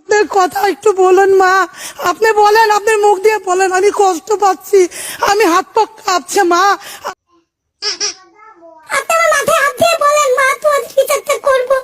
আপনার কথা একটু বলুন মা, আপনি বলেন, আপনার মুখ দিয়ে বলেন, আমি কষ্ট পাচ্ছি, আমি হাত পা কাঁপছে মা। আপনি আমার মাথায় হাত দিয়ে বলেন, মা তোমার বিচারটা করবো।